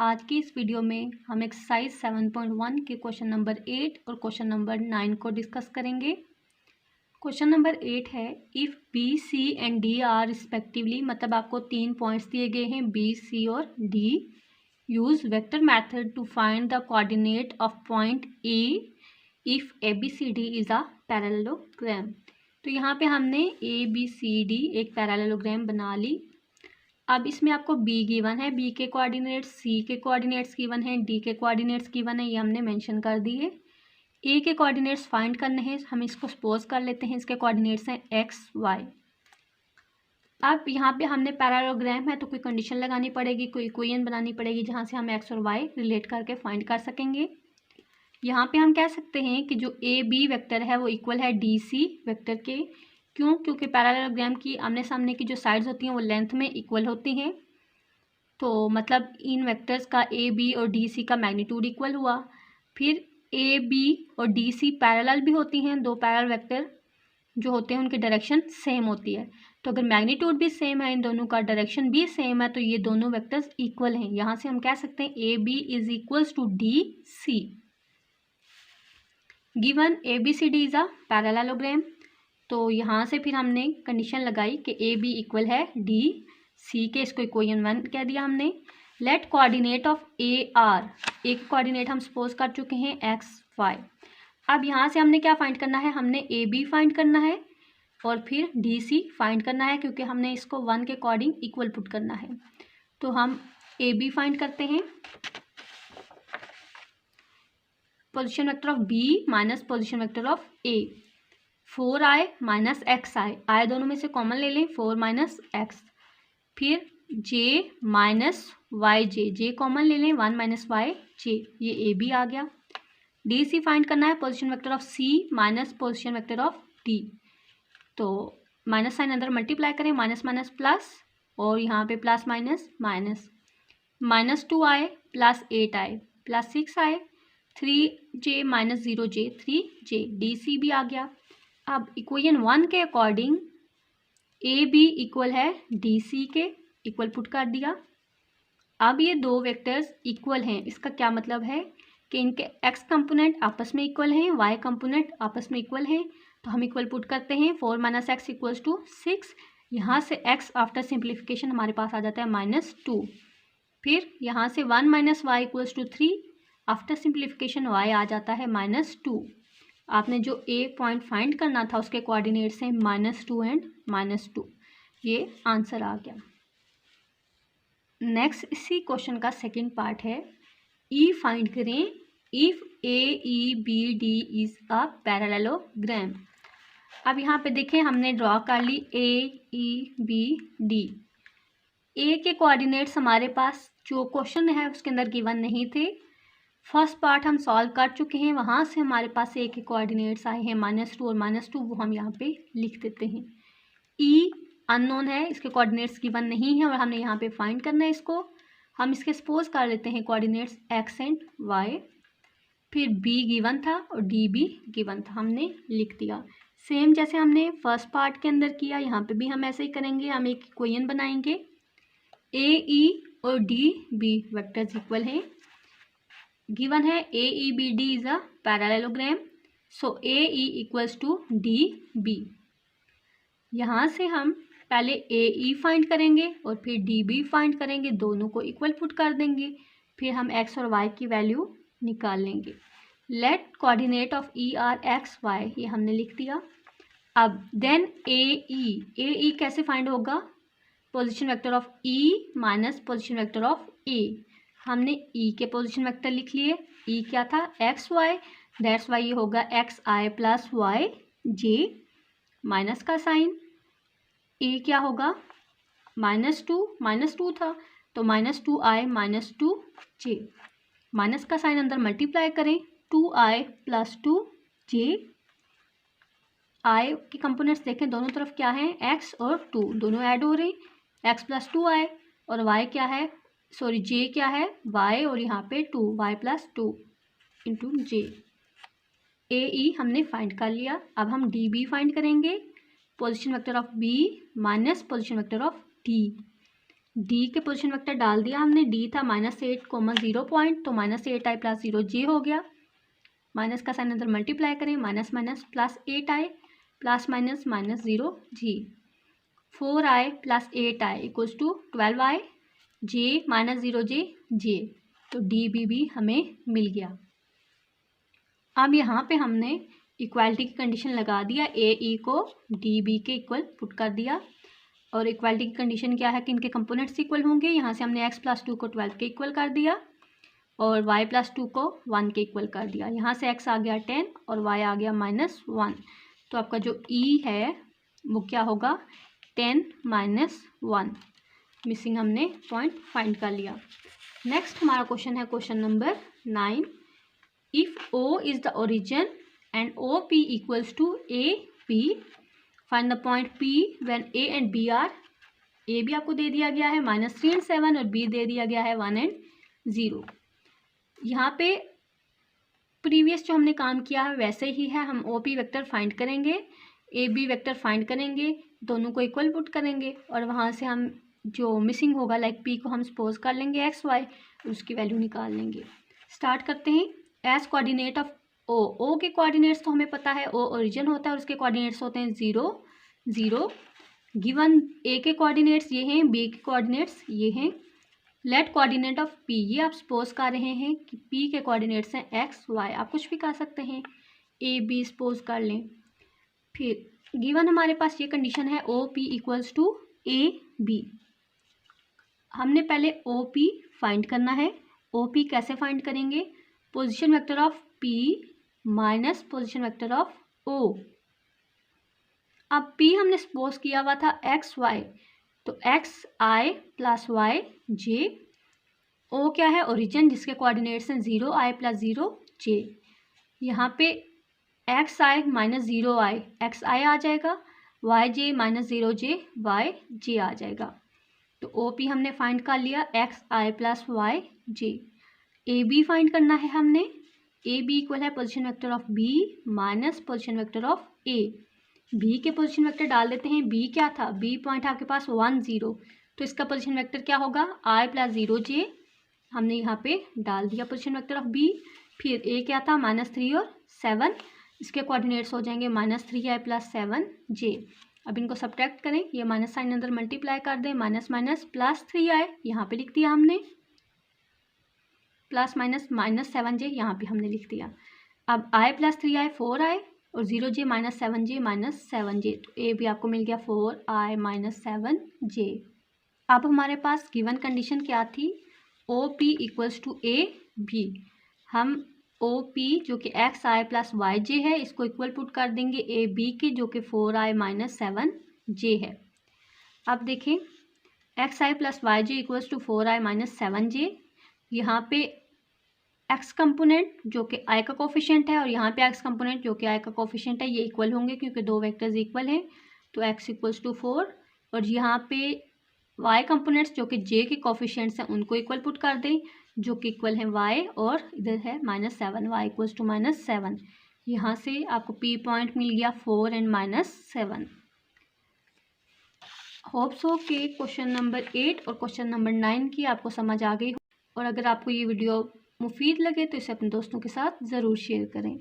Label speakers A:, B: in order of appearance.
A: आज की इस वीडियो में हम एक्सरसाइज 7.1 के क्वेश्चन नंबर 8 और क्वेश्चन नंबर 9 को डिस्कस करेंगे। क्वेश्चन नंबर 8 है, if B C and D are respectively, मतलब आपको 3 पॉइंट्स दिए गए हैं बी सी और D. Use vector method to find the coordinate of point A if A B C D is a parallelogram. तो यहाँ पे हमने ए बी सी डी एक पैरेललोग्राम बना ली। अब इसमें आपको b गिवन है, b के कोऑर्डिनेट्स, c के कोऑर्डिनेट्स गिवन है, d के कोऑर्डिनेट्स गिवन है, ये हमने मेंशन कर दिए। a के कोऑर्डिनेट्स फाइंड करने हैं, हम इसको सपोज कर लेते हैं इसके कोऑर्डिनेट्स हैं x y। अब यहाँ पे हमने पैरेललोग्राम है तो कोई कंडीशन लगानी पड़ेगी, कोई इक्वेशन बनानी पड़ेगी जहाँ से हम x और y रिलेट करके फाइंड कर सकेंगे। यहाँ पे हम कह सकते हैं कि जो a b वेक्टर है वो इक्वल है d c वेक्टर के। क्यों? क्योंकि पैरेललोग्राम की आमने सामने की जो साइड्स होती हैं वो लेंथ में इक्वल होती हैं। तो मतलब इन वेक्टर्स का ए बी और डी सी का मैग्नीट्यूड इक्वल हुआ। फिर ए बी और डी सी पैरेलल भी होती हैं, दो पैरेलल वेक्टर जो होते हैं उनकी डायरेक्शन सेम होती है। तो अगर मैग्नीट्यूड भी सेम है, इन दोनों का डायरेक्शन भी सेम है, तो ये दोनों वेक्टर्स इक्वल हैं। यहाँ से हम कह सकते हैं A B is equals to D C. Given A B C D is a parallelogram, तो यहाँ से फिर हमने कंडीशन लगाई कि ए बी इक्वल है डी सी के, इसको इक्वेशन 1 कह दिया हमने। Let coordinate of A are, A के कोऑर्डिनेट हम सपोज कर चुके हैं एक्स वाई। अब यहाँ से हमने क्या फाइंड करना है, हमने ए बी फाइंड करना है और फिर डी सी फाइंड करना है, क्योंकि हमने इसको 1 के अकॉर्डिंग इक्वल पुट करना है। तो हम ए बी फाइंड करते हैं, position vector of B minus position vector of A. 4i minus X I दोनों में से कॉमन ले लें, 4 माइनस एक्स। फिर j minus Y J common ले लें, 1 माइनस वाई जे, ये ए बी आ गया। डी सी फाइंड करना है, position vector of C minus position vector of D. तो माइनस साइन अंदर मल्टीप्लाई करें, माइनस माइनस प्लस और यहाँ पे plus minus minus. Minus 2i plus 8i plus 6i, 3j minus 0j 3j, D C भी आ गया। अब इक्वेशन 1 के अकॉर्डिंग ए बी इक्वल है डी सी के, इक्वल पुट कर दिया। अब ये दो वेक्टर्स इक्वल हैं, इसका क्या मतलब है कि इनके एक्स कंपोनेंट आपस में इक्वल हैं, वाई कंपोनेंट आपस में इक्वल हैं। तो हम इक्वल पुट करते हैं, 4 माइनस एक्स इक्वल्स टू 6। यहाँ से एक्स आफ्टर सिंप्लीफिकेशन हमारे पास आ जाता है -2। फिर यहाँ से 1 minus Y equals to 3, after simplification Y आ जाता है -2। आपने जो ए पॉइंट फाइंड करना था उसके कोऑर्डिनेट्स हैं -2 एंड -2। ये आंसर आ गया। नेक्स्ट इसी क्वेश्चन का सेकंड पार्ट है, ई फाइंड करें if A E B D is a parallelogram. अब यहाँ पे देखें हमने ड्रॉ कर ली ए ई बी डी। ए के कोऑर्डिनेट्स हमारे पास जो क्वेश्चन है उसके अंदर गिवन नहीं थे। फर्स्ट पार्ट हम सॉल्व कर चुके हैं, वहाँ से हमारे पास ए के कोऑर्डिनेट्स आए हैं -2 और -2, वो हम यहाँ पे लिख देते हैं। ई अननोन है, इसके कोऑर्डिनेट्स गिवन नहीं है और हमने यहाँ पे फाइंड करना है इसको। हम इसके सपोज कर लेते हैं कोऑर्डिनेट्स एक्स एंड वाई। फिर बी गिवन था और डी भी गिवन था, हमने लिख दिया। सेम जैसे हमने फर्स्ट पार्ट के अंदर किया, यहाँ पे भी हम ऐसे ही करेंगे। हम एक इक्वेशन बनाएंगे, ए ई और डी बी वेक्टर्स इक्वल हैं। गिवन है A E B D is a parallelogram, so A E equals to D B. यहाँ से हम पहले ए ई फाइंड करेंगे और फिर डी बी फाइंड करेंगे, दोनों को इक्वल पुट कर देंगे। फिर हम एक्स और वाई की वैल्यू निकाल लेंगे। Let coordinate of E are X Y, ये हमने लिख दिया। अब देन ए ई कैसे फाइंड होगा, position vector of E minus position vector of A. हमने ई के पोजीशन वेक्टर लिख लिए, ई क्या था एक्स वाई, दैट्स वाई ये होगा एक्स आई प्लस वाई जे, माइनस का साइन। ए क्या होगा -2 था तो -2i -2j, माइनस का साइन अंदर मल्टीप्लाई करें, 2i प्लस 2j। i के कंपोनेंट्स देखें दोनों तरफ क्या है, x और 2 दोनों ऐड हो रहे हैं, x प्लस 2i और y क्या है, सॉरी j क्या है y और यहाँ पे 2y plus 2 into j। A E हमने फाइंड कर लिया। अब हम डी बी फाइंड करेंगे, position vector of B minus position vector of D. D के पोजीशन वेक्टर डाल दिया हमने, डी था -8, 0 पॉइंट, तो -8i + 0j हो गया। माइनस का साइन अंदर मल्टीप्लाई करें, minus minus +8i ± -0g, 4i + 8i = 12i, j -0j j, तो डी बी हमें मिल गया। अब यहाँ पे हमने इक्वालिटी की कंडीशन लगा दिया, ए ई को डी बी के इक्वल पुट कर दिया। और इक्वालिटी की कंडीशन क्या है कि इनके कंपोनेंट्स इक्वल होंगे। यहाँ से हमने x + 2 को 12 के इक्वल कर दिया और y + 2 को 1 के इक्वल कर दिया। यहाँ से x आ गया 10 और y आ गया -1, तो आपका जो e है वो क्या होगा, 10 - 1। मिसिंग हमने पॉइंट फाइंड कर लिया। नेक्स्ट हमारा क्वेश्चन है question number 9। If O is the origin and OP = AP, find the point P when A and B are. A भी आपको दे दिया गया है -3 और 7 और B दे दिया गया है 1 और 0। यहाँ पे प्रीवियस जो हमने काम किया है वैसे ही है, हम OP वेक्टर फाइंड करेंगे, AB वेक्टर फाइंड करेंगे, दोनों को इक्वल पुट करेंगे और वहाँ से हम जो मिसिंग होगा लाइक P को हम सपोज कर लेंगे XY, उसकी वैल्यू निकाल लेंगे। स्टार्ट करते हैं। एज कोऑर्डिनेट ऑफ O के कोऑर्डिनेट्स तो हमें पता है, O ओरिजिन होता है और उसके कोऑर्डिनेट्स होते हैं 0 0। गिवन A के कोऑर्डिनेट्स ये हैं, B के कोऑर्डिनेट्स ये हैं। लेट कोऑर्डिनेट ऑफ P, ये आप सपोज कर रहे हैं कि P के कोऑर्डिनेट्स हैं XY, आप कुछ भी कर सकते हैं, A B सपोज कर लें। फिर गिवन हमारे पास ये कंडीशन है OP = AB। हमने पहले OP फाइंड करना है। OP कैसे फाइंड करेंगे, position vector of P minus position vector of O। अब P हमने सपोज किया हुआ था XY, तो XI + YJ। O क्या है, ओरिजिन जिसके कोऑर्डिनेट्स हैं 0i + 0j। यहाँ पे XI - 0i XI आ जाएगा, YJ - 0j YJ आ जाएगा। तो OP हमने फाइंड कर लिया XI + YJ। AB फाइंड करना है हमने। AB इक्वल है position vector of B minus position vector of A। B के पोजीशन वेक्टर डाल देते हैं। B क्या था, B पॉइंट आपके पास 1 0, तो इसका पोजीशन वेक्टर क्या होगा, I + 0j। हमने यहाँ पे डाल दिया पोजीशन वेक्टर ऑफ B। फिर A क्या था, -3 और 7, इसके कोऑर्डिनेट्स हो जाएंगे -3i + 7j। अब इनको सब्ट्रैक्ट करें, ये माइनस साइन अंदर मल्टीप्लाई कर दें, माइनस माइनस +3i यहाँ पे लिख दिया हमने, प्लस माइनस -7j यहाँ पे हमने लिख दिया। अब i + 3i 4i और 0j - 7j -7j, तो A भी आपको मिल गया 4i - 7j। अब हमारे पास गिवन कंडीशन क्या थी, OP = AB। हम OP जो कि XI + YJ है इसको इक्वल पुट कर देंगे AB के, जो कि 4i - 7j है। अब देखें XI + YJ = 4i - 7j। यहाँ पे x कंपोनेंट जो कि i का कोफिशिएंट है और यहाँ पे x कंपोनेंट जो कि i का कोफिशिएंट है, ये इक्वल होंगे क्योंकि दो वेक्टर्स इक्वल हैं, तो x = 4। और यहाँ पे y कंपोनेंट्स जो कि j के कोफिशिएंट्स हैं उनको इक्वल पुट कर दें, जो कि इक्वल हैं y, और इधर है -7, y = -7। यहाँ से आपको P पॉइंट मिल गया 4 और -7। होप सो के क्वेश्चन नंबर 8 और क्वेश्चन नंबर 9 की आपको समझ आ गई हो, और अगर आपको ये वीडियो मुफीद लगे तो इसे अपने दोस्तों के साथ ज़रूर शेयर करें।